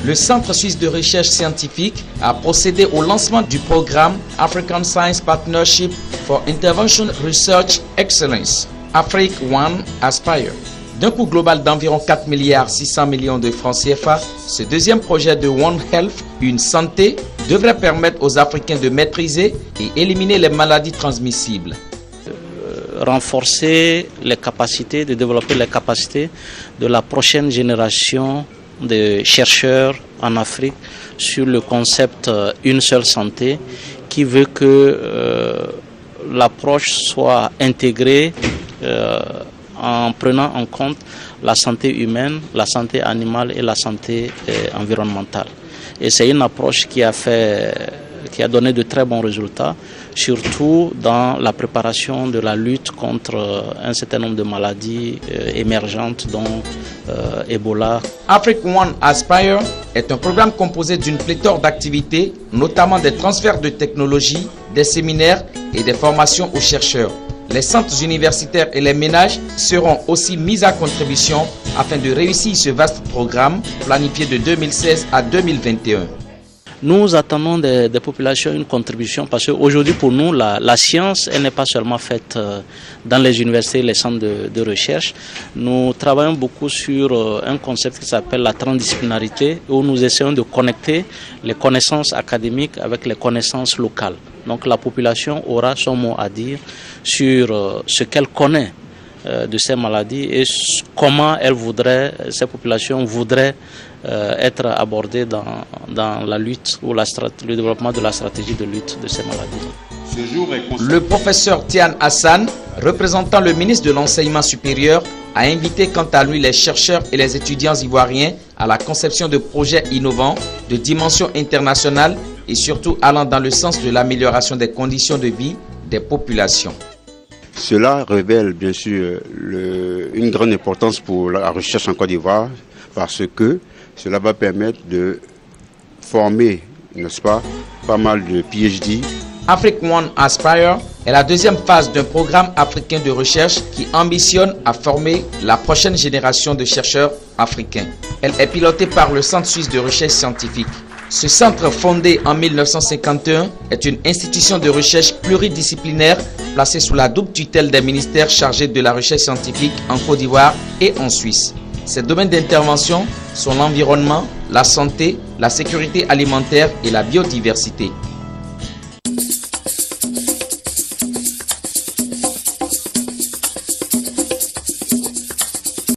le Centre suisse de recherche scientifique a procédé au lancement du programme African Science Partnership for Intervention Research Excellence, Afrique One Aspire. D'un coût global d'environ 4 milliards 600 millions de francs CFA, ce deuxième projet de One Health, une santé, devrait permettre aux Africains de maîtriser et éliminer les maladies transmissibles. Renforcer les capacités, de développer les capacités de la prochaine génération de chercheurs en Afrique sur le concept une seule santé, qui veut que l'approche soit intégrée en prenant en compte la santé humaine, la santé animale et la santé environnementale. Et c'est une approche qui a donné de très bons résultats, surtout dans la préparation de la lutte contre un certain nombre de maladies émergentes, dont Ebola. Afrique One Aspire est un programme composé d'une pléthore d'activités, notamment des transferts de technologies, des séminaires et des formations aux chercheurs. Les centres universitaires et les ménages seront aussi mis à contribution afin de réussir ce vaste programme planifié de 2016 à 2021. Nous attendons des populations une contribution parce qu'aujourd'hui pour nous la science elle n'est pas seulement faite dans les universités et les centres de recherche. Nous travaillons beaucoup sur un concept qui s'appelle la transdisciplinarité, où nous essayons de connecter les connaissances académiques avec les connaissances locales. Donc la population aura son mot à dire sur ce qu'elle connaît de ces maladies et comment ces populations voudraient être abordées dans la lutte ou le développement de la stratégie de lutte de ces maladies. Le professeur Tian Hassan, représentant le ministre de l'Enseignement supérieur, a invité quant à lui les chercheurs et les étudiants ivoiriens à la conception de projets innovants de dimension internationale et surtout allant dans le sens de l'amélioration des conditions de vie des populations. Cela révèle bien sûr une grande importance pour la recherche en Côte d'Ivoire parce que cela va permettre de former, n'est-ce pas mal de PhD. Afrique One Aspire est la deuxième phase d'un programme africain de recherche qui ambitionne à former la prochaine génération de chercheurs africains. Elle est pilotée par le Centre suisse de recherche scientifique. Ce centre, fondé en 1951, est une institution de recherche pluridisciplinaire placée sous la double tutelle des ministères chargés de la recherche scientifique en Côte d'Ivoire et en Suisse. Ses domaines d'intervention sont l'environnement, la santé, la sécurité alimentaire et la biodiversité.